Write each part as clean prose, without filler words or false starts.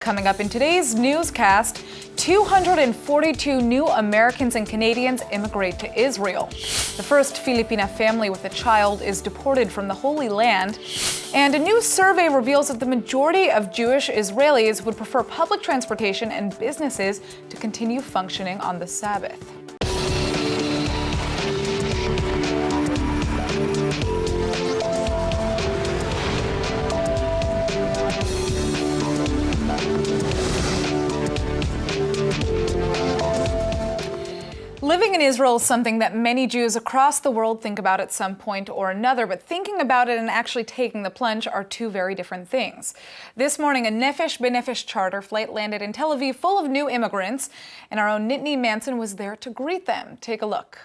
coming up in today's newscast. 242 new Americans and Canadians immigrate to Israel. The first Filipina family with a child is deported from the Holy Land. And a new survey reveals that the majority of Jewish Israelis would prefer public transportation and businesses to continue functioning on the Sabbath. Living in Israel is something that many Jews across the world think about at some point or another, but thinking about it and actually taking the plunge are two very different things. This morning, a Nefesh B'Nefesh charter flight landed in Tel Aviv full of new immigrants, and our own Nittany Manson was there to greet them. Take a look.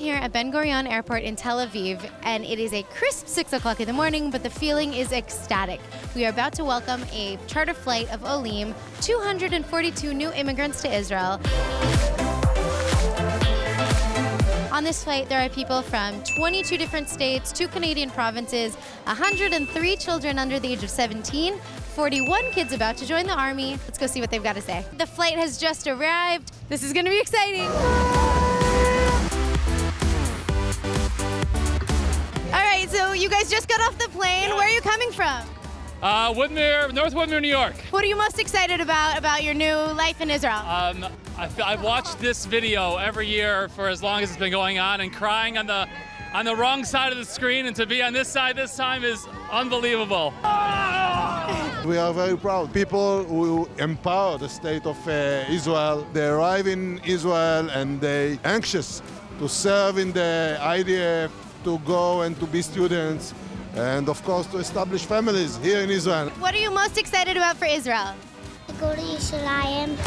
At Ben Gurion Airport in Tel Aviv, and it is a crisp 6 o'clock in the morning, but the feeling is ecstatic. We are about to welcome a charter flight of Olim, 242 new immigrants to Israel. On this flight, there are people from 22 different states, 2 Canadian provinces, 103 children under the age of 17, 41 kids about to join the army. Let's go see what they've got to say. The flight has just arrived. This is going to be exciting. So you guys just got off the plane. Yeah. Where are you coming from? Woodmere, North Woodmere, New York. What are you most excited about your new life in Israel? I've watched this video every year for as long as it's been going on, and crying on the wrong side of the screen, and to be on this side this time is unbelievable. We are very proud. People who empower the state of Israel, they arrive in Israel and they anxious to serve in the IDF, to go and to be students, and of course to establish families here in Israel. What are you most excited about for Israel? To go to Yerushalayim.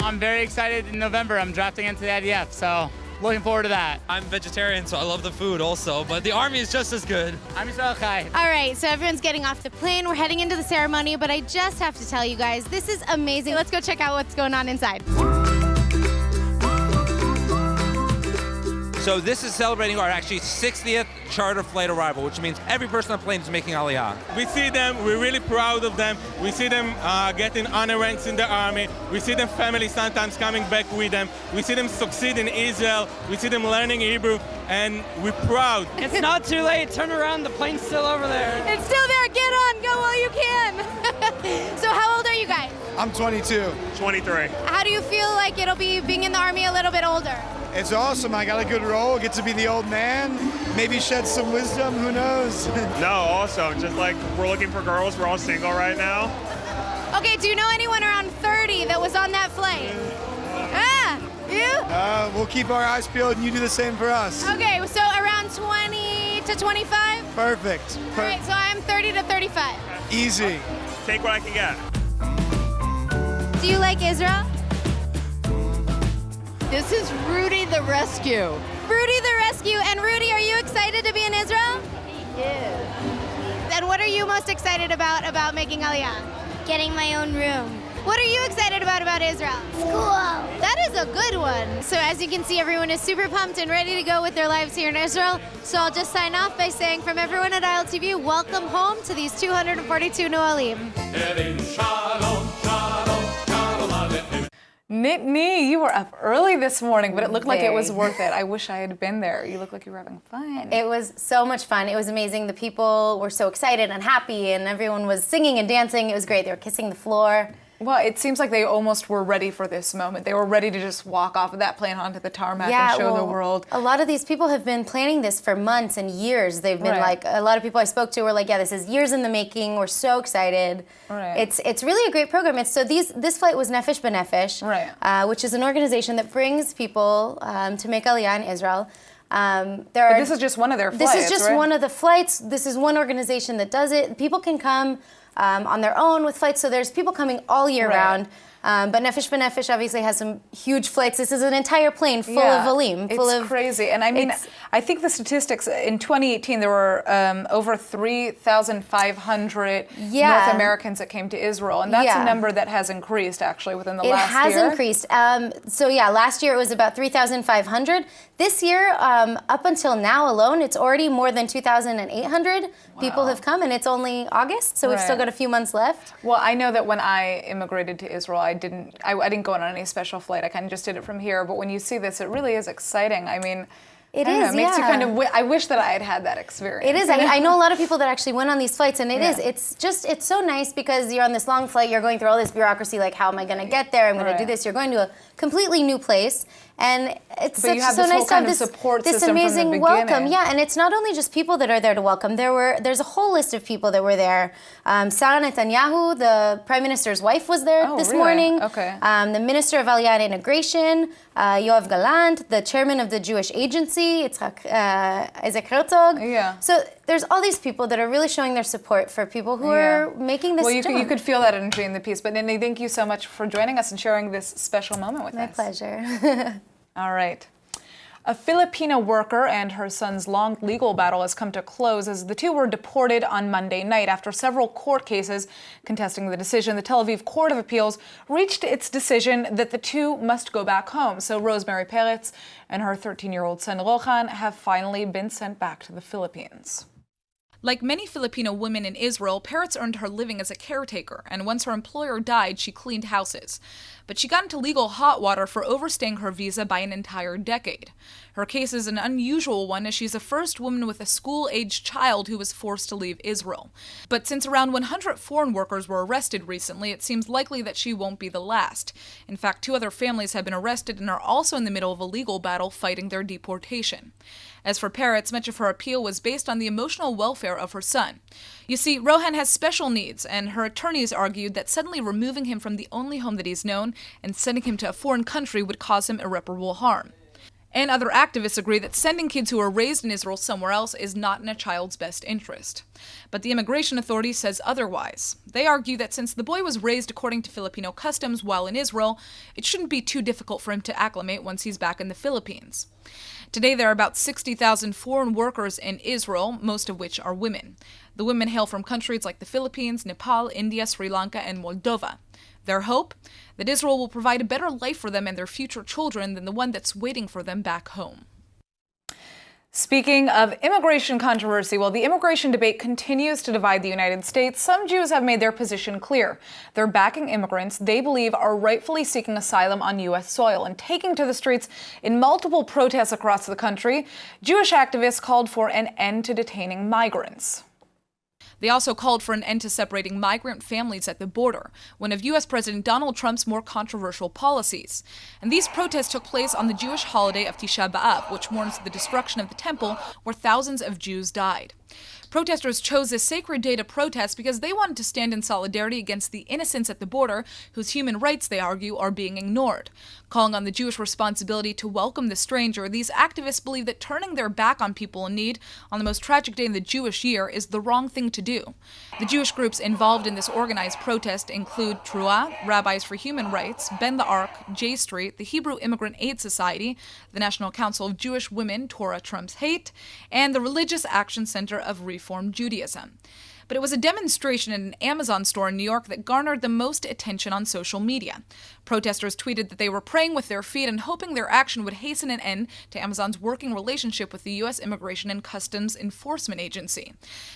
I'm very excited. In November I'm drafting into the IDF, so looking forward to that. I'm vegetarian, so I love the food also, but the army is just as good. I'm Israel Chai. All right, so everyone's getting off the plane. We're heading into the ceremony, but I just have to tell you guys, this is amazing. Let's go check out what's going on inside. So this is celebrating our actually 60th charter flight arrival, which means every person on the plane is making Aliyah. We see them, we're really proud of them. We see them getting honor ranks in the army. We see them family sometimes coming back with them. We see them succeed in Israel. We see them learning Hebrew, and we're proud. It's not too late. Turn around, the plane's still over there. It's still there. Get on, go while you can. So how old are you guys? I'm 22. 23. How do you feel like it'll be being in the army a little bit older? It's awesome. I got a good role. Get to be the old man. Maybe shed some wisdom. Who knows? No, also, just like we're looking for girls. We're all single right now. Okay, do you know anyone around 30 that was on that flight? You? We'll keep our eyes peeled and you do the same for us. Okay, so around 20 to 25? Perfect. All right, so I'm 30 to 35. Easy. Take what I can get. Do you like Israel? This is Rudy the Rescue. Rudy the Rescue. And Rudy, are you excited to be in Israel? Yes. And what are you most excited about making Aliyah? Getting my own room. What are you excited about Israel? School. That is a good one. So as you can see, everyone is super pumped and ready to go with their lives here in Israel. So I'll just sign off by saying from everyone at ILTV, welcome home to these 242 new Olim. Nittany, you were up early this morning, but it looked like it was worth it. I wish I had been there. You look like you were having fun. It was so much fun. It was amazing. The people were so excited and happy, and everyone was singing and dancing. It was great. They were kissing the floor. Well, it seems like they almost were ready for this moment. They were ready to just walk off of that plane onto the tarmac and show the world. A lot of these people have been planning this for months and years. They've been like, a lot of people I spoke to were like, yeah, this is years in the making. We're so excited. Right. It's really a great program. This flight was Nefesh B'Nefesh, which is an organization that brings people to make Aliyah in Israel. But this is just one of their flights, This is just one of the flights. This is one organization that does it. People can come on their own with flights. So there's people coming all year round. But Nefesh B'Nefesh obviously has some huge flights. This is an entire plane full of Alim. It's crazy. And I mean, I think the statistics, in 2018, there were over 3,500 North Americans that came to Israel. And that's a number that has increased, actually, within the last year. It has increased. So yeah, last year it was about 3,500. This year, up until now alone, it's already more than 2,800 people have come, and it's only August, so we've still got a few months left. Well, I know that when I immigrated to Israel, I didn't go on any special flight. I kind of just did it from here. But when you see this, it really is exciting. I mean, it makes you kind of. I wish that I had had that experience. It is. I know a lot of people that actually went on these flights, and it's so nice because you're on this long flight. You're going through all this bureaucracy, like how am I going to get there? I'm going to do this. You're going to a completely new place, and it's so nice to have this amazing welcome. Yeah, and it's not only just people that are there to welcome. There's a whole list of people that were there. Sarah Netanyahu, the Prime Minister's wife, was there this morning. Okay. The Minister of Aliyah and Integration, Yoav Galant, the Chairman of the Jewish Agency, Isaac Herzog. Yeah. So there's all these people that are really showing their support for people who are making this jump. Well, you could feel that energy in the piece. But Nini, thank you so much for joining us and sharing this special moment with us. My pleasure. All right. A Filipino worker and her son's long legal battle has come to a close as the two were deported on Monday night after several court cases contesting the decision. The Tel Aviv Court of Appeals reached its decision that the two must go back home. So Rosemary Peretz and her 13-year-old son Rohan have finally been sent back to the Philippines. Like many Filipino women in Israel, Peretz earned her living as a caretaker, and once her employer died, she cleaned houses. But she got into legal hot water for overstaying her visa by an entire decade. Her case is an unusual one, as she's the first woman with a school-aged child who was forced to leave Israel. But since around 100 foreign workers were arrested recently, it seems likely that she won't be the last. In fact, 2 other families have been arrested and are also in the middle of a legal battle fighting their deportation. As for Peretz, much of her appeal was based on the emotional welfare of her son. You see, Rohan has special needs, and her attorneys argued that suddenly removing him from the only home that he's known and sending him to a foreign country would cause him irreparable harm. And other activists agree that sending kids who are raised in Israel somewhere else is not in a child's best interest. But the immigration authority says otherwise. They argue that since the boy was raised according to Filipino customs while in Israel, it shouldn't be too difficult for him to acclimate once he's back in the Philippines. Today, there are about 60,000 foreign workers in Israel, most of which are women. The women hail from countries like the Philippines, Nepal, India, Sri Lanka, and Moldova. Their hope? That Israel will provide a better life for them and their future children than the one that's waiting for them back home. Speaking of immigration controversy, while the immigration debate continues to divide the United States, some Jews have made their position clear. They're backing immigrants they believe are rightfully seeking asylum on U.S. soil and taking to the streets in multiple protests across the country. Jewish activists called for an end to detaining migrants. They also called for an end to separating migrant families at the border, one of U.S. President Donald Trump's more controversial policies. And these protests took place on the Jewish holiday of Tisha B'Av, which mourns the destruction of the temple where thousands of Jews died. Protesters chose this sacred day to protest because they wanted to stand in solidarity against the innocents at the border, whose human rights, they argue, are being ignored. Calling on the Jewish responsibility to welcome the stranger, these activists believe that turning their back on people in need on the most tragic day in the Jewish year is the wrong thing to do. The Jewish groups involved in this organized protest include Trua, Rabbis for Human Rights, Bend the Ark, J Street, the Hebrew Immigrant Aid Society, the National Council of Jewish Women, Torah Trumps Hate, and the Religious Action Center of Reform Judaism. But it was a demonstration in an Amazon store in New York that garnered the most attention on social media. Protesters tweeted that they were praying with their feet and hoping their action would hasten an end to Amazon's working relationship with the U.S. Immigration and Customs Enforcement Agency.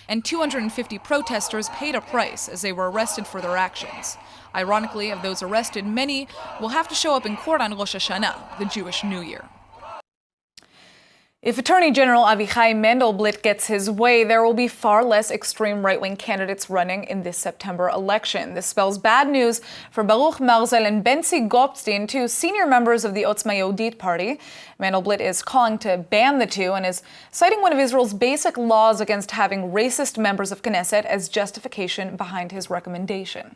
And 250 protesters paid a price as they were arrested for their actions. Ironically, of those arrested, many will have to show up in court on Rosh Hashanah, the Jewish New Year. If Attorney General Avichai Mandelblit gets his way, there will be far less extreme right-wing candidates running in this September election. This spells bad news for Baruch Marzel and Bentzi Gopstein, 2 senior members of the Otzma Yehudit party. Mandelblit is calling to ban the two and is citing one of Israel's basic laws against having racist members of Knesset as justification behind his recommendation.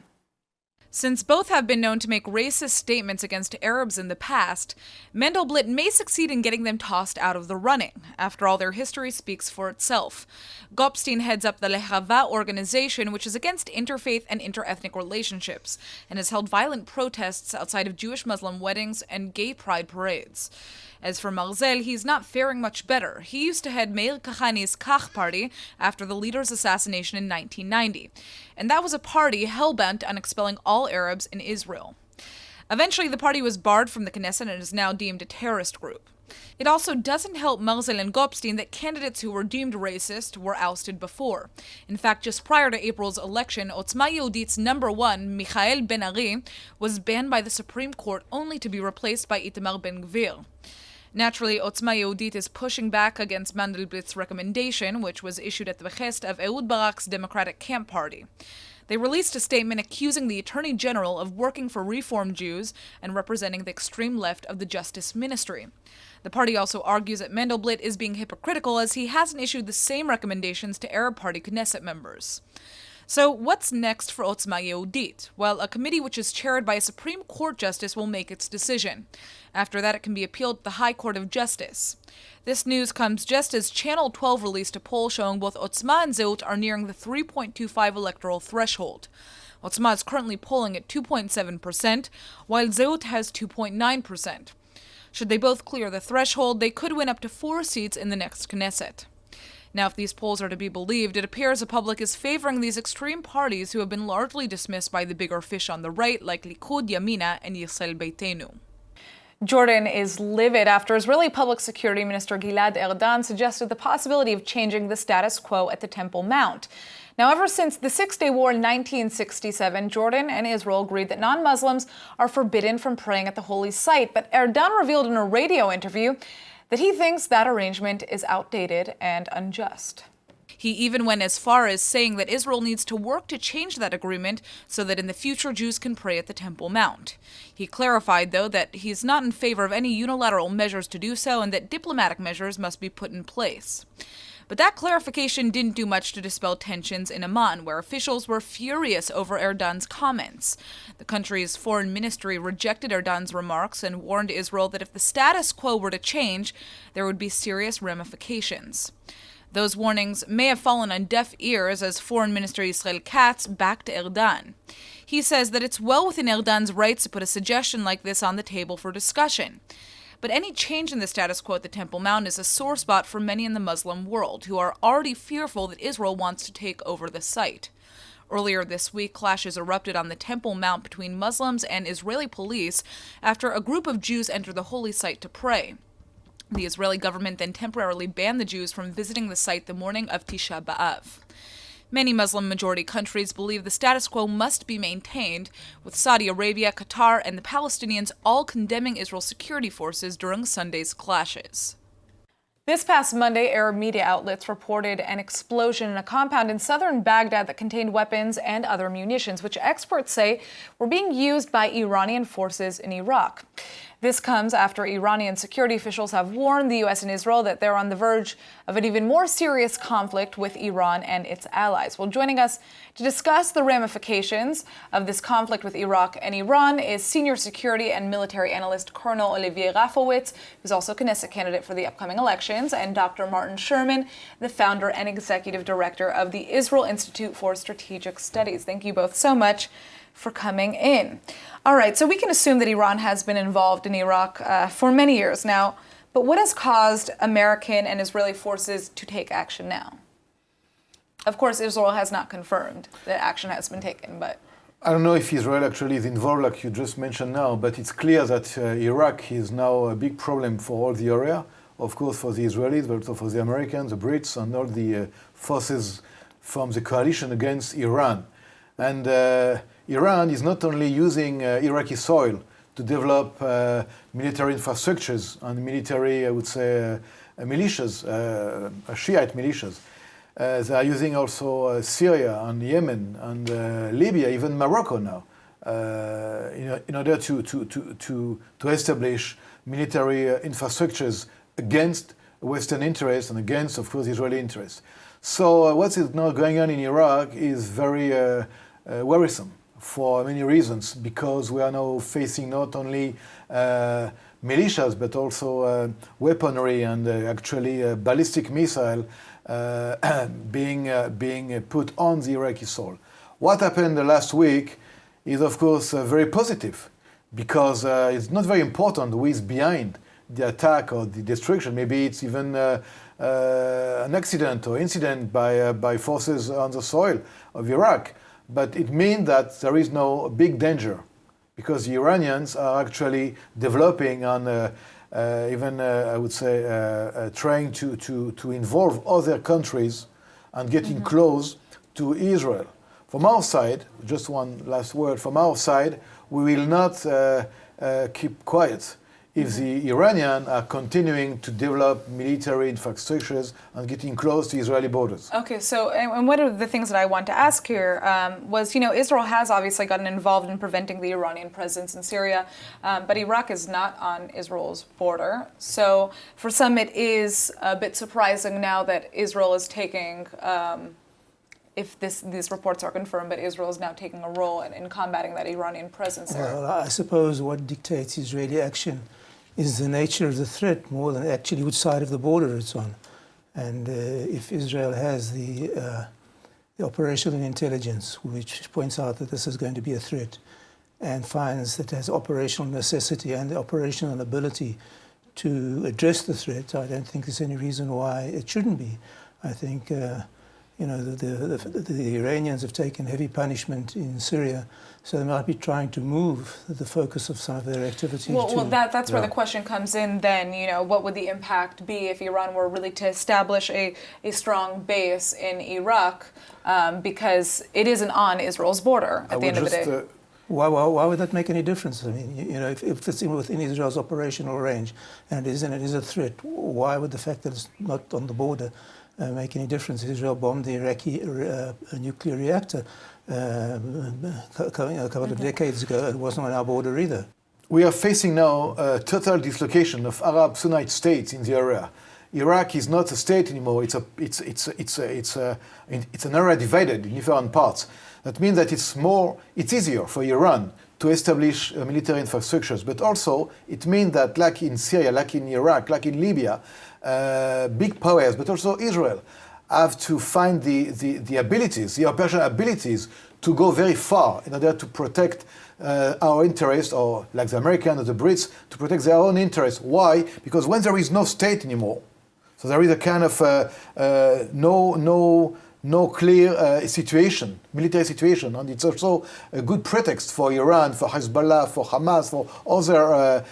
Since both have been known to make racist statements against Arabs in the past, Mandelblit may succeed in getting them tossed out of the running. After all, their history speaks for itself. Gopstein heads up the Lehava organization, which is against interfaith and interethnic relationships, and has held violent protests outside of Jewish-Muslim weddings and gay pride parades. As for Marzel, he's not faring much better. He used to head Meir Kahani's Kach party after the leader's assassination in 1990. And that was a party hell-bent on expelling all Arabs in Israel. Eventually, the party was barred from the Knesset and is now deemed a terrorist group. It also doesn't help Marzel and Gopstein that candidates who were deemed racist were ousted before. In fact, just prior to April's election, Otzma Yehudit's #1, Michael Ben-Ari, was banned by the Supreme Court only to be replaced by Itamar Ben-Gvir. Naturally, Otzma Yehudit is pushing back against Mandelblit's recommendation, which was issued at the behest of Ehud Barak's Democratic Camp Party. They released a statement accusing the Attorney General of working for Reform Jews and representing the extreme left of the Justice Ministry. The party also argues that Mandelblit is being hypocritical as he hasn't issued the same recommendations to Arab Party Knesset members. So what's next for Otzma Yehudit? Well, a committee which is chaired by a Supreme Court justice will make its decision. After that, it can be appealed to the High Court of Justice. This news comes just as Channel 12 released a poll showing both Otzma and Zehut are nearing the 3.25 electoral threshold. Otzma is currently polling at 2.7%, while Zehut has 2.9%. Should they both clear the threshold, they could win up to 4 seats in the next Knesset. Now, if these polls are to be believed, it appears the public is favoring these extreme parties who have been largely dismissed by the bigger fish on the right, like Likud, Yamina, and Yisrael Beitenu. Jordan is livid after Israeli Public Security Minister Gilad Erdan suggested the possibility of changing the status quo at the Temple Mount. Now, ever since the Six-Day War in 1967, Jordan and Israel agreed that non-Muslims are forbidden from praying at the holy site. But Erdan revealed in a radio interview that he thinks that arrangement is outdated and unjust. He even went as far as saying that Israel needs to work to change that agreement so that in the future Jews can pray at the Temple Mount. He clarified, though, that he's not in favor of any unilateral measures to do so and that diplomatic measures must be put in place. But that clarification didn't do much to dispel tensions in Amman, where officials were furious over Erdan's comments. The country's foreign ministry rejected Erdan's remarks and warned Israel that if the status quo were to change, there would be serious ramifications. Those warnings may have fallen on deaf ears as Foreign Minister Israel Katz backed Erdan. He says that it's well within Erdan's rights to put a suggestion like this on the table for discussion. But any change in the status quo at the Temple Mount is a sore spot for many in the Muslim world, who are already fearful that Israel wants to take over the site. Earlier this week, clashes erupted on the Temple Mount between Muslims and Israeli police after a group of Jews entered the holy site to pray. The Israeli government then temporarily banned the Jews from visiting the site the morning of Tisha B'Av. Many Muslim-majority countries believe the status quo must be maintained, with Saudi Arabia, Qatar, and the Palestinians all condemning Israel's security forces during Sunday's clashes. This past Monday, Arab media outlets reported an explosion in a compound in southern Baghdad that contained weapons and other munitions, which experts say were being used by Iranian forces in Iraq. This comes after Iranian security officials have warned the U.S. and Israel that they're on the verge of an even more serious conflict with Iran and its allies. Well, joining us to discuss the ramifications of this conflict with Iraq and Iran is senior security and military analyst Colonel Olivier Rafowitz, who's also Knesset candidate for the upcoming elections, and Dr. Martin Sherman, the founder and executive director of the Israel Institute for Strategic Studies. Thank you both so much for coming in. All right, so we can assume that Iran has been involved in Iraq for many years now, but what has caused American and Israeli forces to take action now? Of course, Israel has not confirmed that action has been taken, but... I don't know if Israel actually is involved, like you just mentioned now, but it's clear that Iraq is now a big problem for all the area, of course for the Israelis, but also for the Americans, the Brits, and all the forces from the coalition against Iran. And Iran is not only using Iraqi soil to develop military infrastructures and military, I would say, militias, Shiite militias. They are using also Syria and Yemen and Libya, even Morocco now, in order to establish military infrastructures against Western interests and against, of course, Israeli interests. So what is now going on in Iraq is very worrisome for many reasons, because we are now facing not only militias but also weaponry and actually ballistic missile being put on the Iraqi soil. What happened the last week is of course very positive, because it's not very important who is behind the attack or the destruction. Maybe it's even an accident or incident by forces on the soil of Iraq. But it means that there is no big danger, because the Iranians are actually developing and even, I would say, trying to involve other countries and getting close to Israel. From our side, just one last word, from our side, we will not keep quiet if the Iranians are continuing to develop military infrastructures and getting close to Israeli borders. Okay, so, and one of the things that I want to ask here was, Israel has obviously gotten involved in preventing the Iranian presence in Syria, but Iraq is not on Israel's border. So for some, it is a bit surprising now that Israel is taking, if these reports are confirmed, but Israel is now taking a role in combating that Iranian presence there. Well, I suppose what dictates Israeli action is the nature of the threat more than actually which side of the border it's on. And if Israel has the operational intelligence, which points out that this is going to be a threat, and finds that it has operational necessity and the operational ability to address the threat, I don't think there's any reason why it shouldn't be. I think the Iranians have taken heavy punishment in Syria, so they might be trying to move the focus of some of their activities. Well, that's where the question comes in then, what would the impact be if Iran were really to establish a strong base in Iraq, because it isn't on Israel's border at the end of the day. Why would that make any difference? I mean, if it's within Israel's operational range and it is a threat, why would the fact that it's not on the border make any difference? Israel bombed the Iraqi nuclear reactor a couple of decades ago. It wasn't on our border either. We are facing now a total dislocation of Arab Sunnite states in the area. Iraq is not a state anymore. It's an area divided in different parts. That means that it's easier for Iran to establish military infrastructures, but also it means that, like in Syria, like in Iraq, like in Libya, big powers, but also Israel, have to find the abilities, the operational abilities to go very far in order to protect our interests, or like the Americans or the Brits, to protect their own interests. Why? Because when there is no state anymore, so there is a kind of no clear situation, military situation, and it's also a good pretext for Iran, for Hezbollah, for Hamas, for other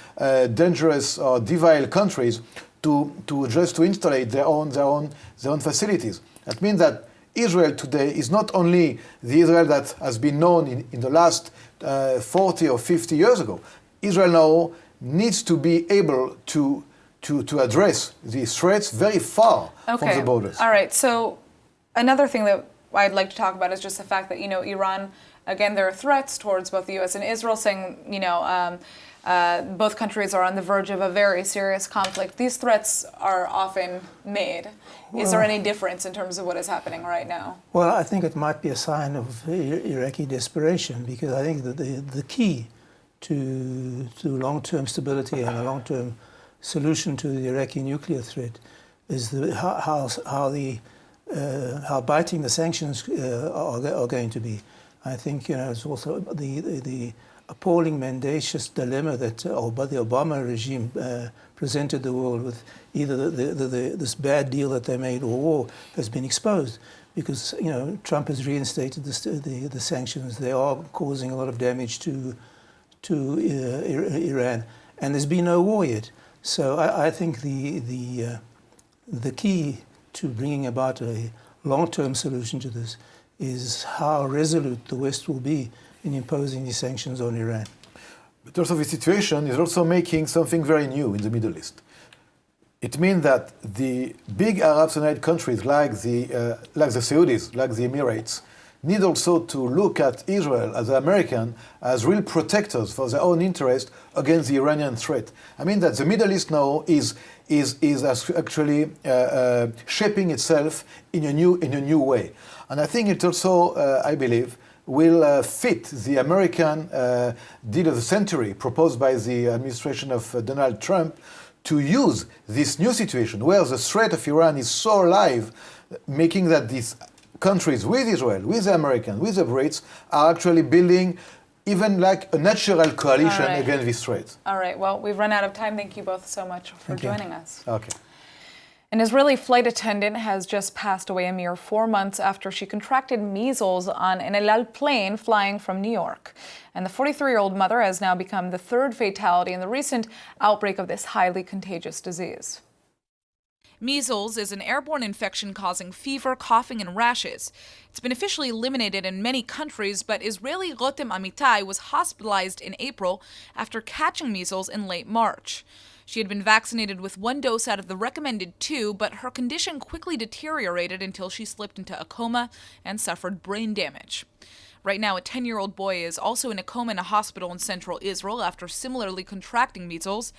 dangerous or devile countries to just to installate their own facilities. That means that Israel today is not only the Israel that has been known in the last 40 or 50 years ago. Israel now needs to be able to address these threats very far from the borders. All right. So another thing that I'd like to talk about is just the fact that, Iran, again, there are threats towards both the U.S. and Israel saying, both countries are on the verge of a very serious conflict. These threats are often made. Is there any difference in terms of what is happening right now? Well, I think it might be a sign of Iraqi desperation, because I think that the key to long-term stability and a long-term solution to the Iraqi nuclear threat is how biting the sanctions are going to be. I think it's also the appalling mendacious dilemma that the Obama regime presented the world with. Either this bad deal that they made or war has been exposed, because Trump has reinstated the sanctions. They are causing a lot of damage to Iran, and there's been no war yet. So I think the key to bringing about a long-term solution to this is how resolute the West will be in imposing these sanctions on Iran. But also the situation is also making something very new in the Middle East. It means that the big Arab Sunnite countries like the Saudis, like the Emirates, need also to look at Israel as the American as real protectors for their own interest against the Iranian threat. I mean that the Middle East now is actually shaping itself in a new way. And I think it also, I believe, will fit the American deal of the century proposed by the administration of Donald Trump to use this new situation where the threat of Iran is so alive, making that these countries with Israel, with the Americans, with the Brits, are actually building even like a natural coalition against this threat. All right, well, we've run out of time. Thank you both so much for joining us. Okay. An Israeli flight attendant has just passed away a mere 4 months after she contracted measles on an El Al plane flying from New York. And the 43-year-old mother has now become the third fatality in the recent outbreak of this highly contagious disease. Measles is an airborne infection causing fever, coughing, and rashes. It's been officially eliminated in many countries, but Israeli Rotem Amitai was hospitalized in April after catching measles in late March. She had been vaccinated with 1 dose out of the recommended 2, but her condition quickly deteriorated until she slipped into a coma and suffered brain damage. Right now, a 10-year-old boy is also in a coma in a hospital in central Israel after similarly contracting measles.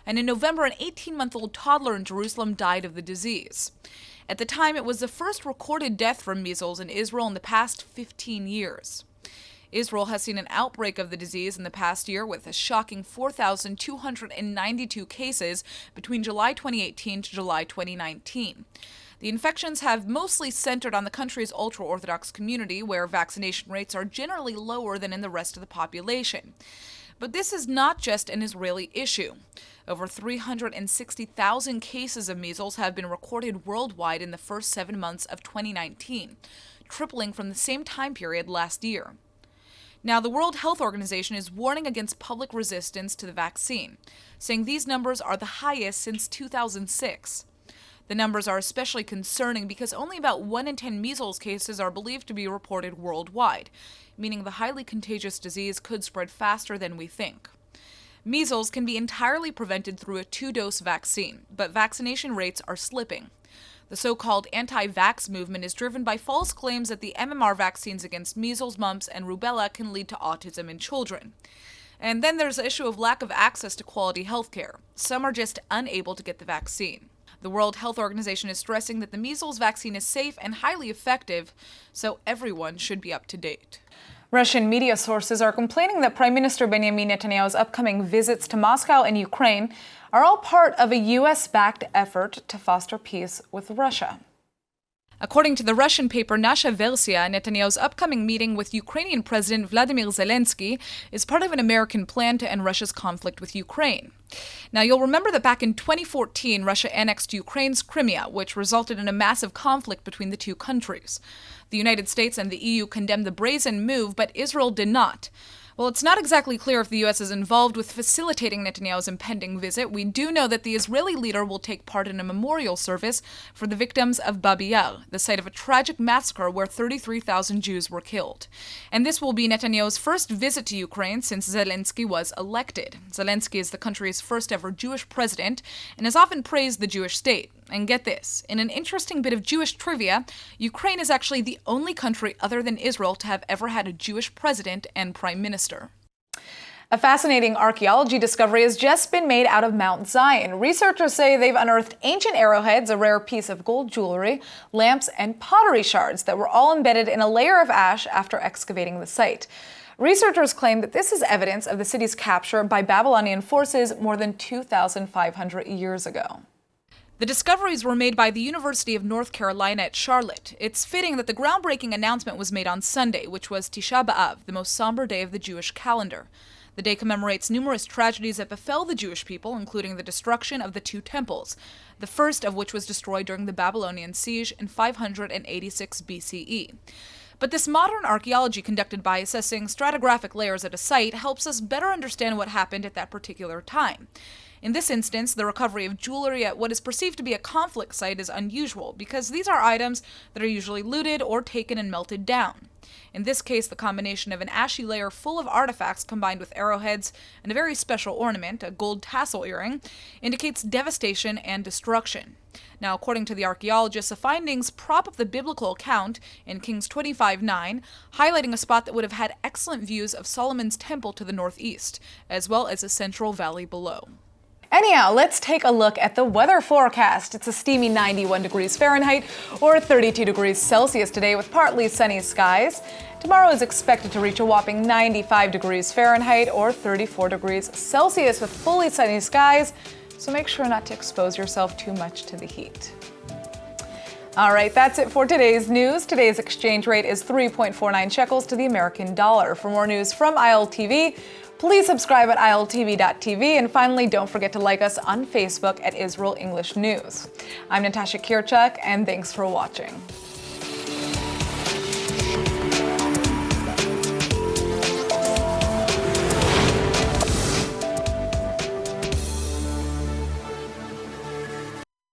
And in November, an 18-month-old toddler in Jerusalem died of the disease. At the time, it was the first recorded death from measles in Israel in the past 15 years. Israel has seen an outbreak of the disease in the past year with a shocking 4,292 cases between July 2018 to July 2019. The infections have mostly centered on the country's ultra-Orthodox community, where vaccination rates are generally lower than in the rest of the population. But this is not just an Israeli issue. Over 360,000 cases of measles have been recorded worldwide in the first 7 months of 2019, tripling from the same time period last year. Now, the World Health Organization is warning against public resistance to the vaccine, saying these numbers are the highest since 2006. The numbers are especially concerning because only about 1 in 10 measles cases are believed to be reported worldwide, meaning the highly contagious disease could spread faster than we think. Measles can be entirely prevented through a 2-dose vaccine, but vaccination rates are slipping. The so-called anti-vax movement is driven by false claims that the MMR vaccines against measles, mumps, and rubella can lead to autism in children. And then there's the issue of lack of access to quality health care. Some are just unable to get the vaccine. The World Health Organization is stressing that the measles vaccine is safe and highly effective, so everyone should be up to date. Russian media sources are complaining that Prime Minister Benjamin Netanyahu's upcoming visits to Moscow and Ukraine are all part of a U.S.-backed effort to foster peace with Russia. According to the Russian paper Nasha Versia, Netanyahu's upcoming meeting with Ukrainian President Vladimir Zelensky is part of an American plan to end Russia's conflict with Ukraine. Now, you'll remember that back in 2014, Russia annexed Ukraine's Crimea, which resulted in a massive conflict between the two countries. The United States and the EU condemned the brazen move, but Israel did not. Well, it's not exactly clear if the U.S. is involved with facilitating Netanyahu's impending visit. We do know that the Israeli leader will take part in a memorial service for the victims of Babi Yar, the site of a tragic massacre where 33,000 Jews were killed. And this will be Netanyahu's first visit to Ukraine since Zelensky was elected. Zelensky is the country's first ever Jewish president and has often praised the Jewish state. And get this, in an interesting bit of Jewish trivia, Ukraine is actually the only country other than Israel to have ever had a Jewish president and prime minister. A fascinating archaeology discovery has just been made out of Mount Zion. Researchers say they've unearthed ancient arrowheads, a rare piece of gold jewelry, lamps, and pottery shards that were all embedded in a layer of ash after excavating the site. Researchers claim that this is evidence of the city's capture by Babylonian forces more than 2,500 years ago. The discoveries were made by the University of North Carolina at Charlotte. It's fitting that the groundbreaking announcement was made on Sunday, which was Tisha B'Av, the most somber day of the Jewish calendar. The day commemorates numerous tragedies that befell the Jewish people, including the destruction of the 2 temples, the first of which was destroyed during the Babylonian siege in 586 BCE. But this modern archaeology conducted by assessing stratigraphic layers at a site helps us better understand what happened at that particular time. In this instance, the recovery of jewelry at what is perceived to be a conflict site is unusual because these are items that are usually looted or taken and melted down. In this case, the combination of an ashy layer full of artifacts combined with arrowheads and a very special ornament, a gold tassel earring, indicates devastation and destruction. Now, according to the archaeologists, the findings prop up the biblical account in Kings 25:9, highlighting a spot that would have had excellent views of Solomon's temple to the northeast, as well as a central valley below. Anyhow, let's take a look at the weather forecast. It's a steamy 91 degrees Fahrenheit or 32 degrees Celsius today with partly sunny skies. Tomorrow is expected to reach a whopping 95 degrees Fahrenheit or 34 degrees Celsius with fully sunny skies, so make sure not to expose yourself too much to the heat. All right, that's it for today's news. Today's exchange rate is 3.49 shekels to the American dollar. For more news from ILTV, please subscribe at iltv.tv. And finally, don't forget to like us on Facebook at Israel English News. I'm Natasha Kirchuk, and thanks for watching.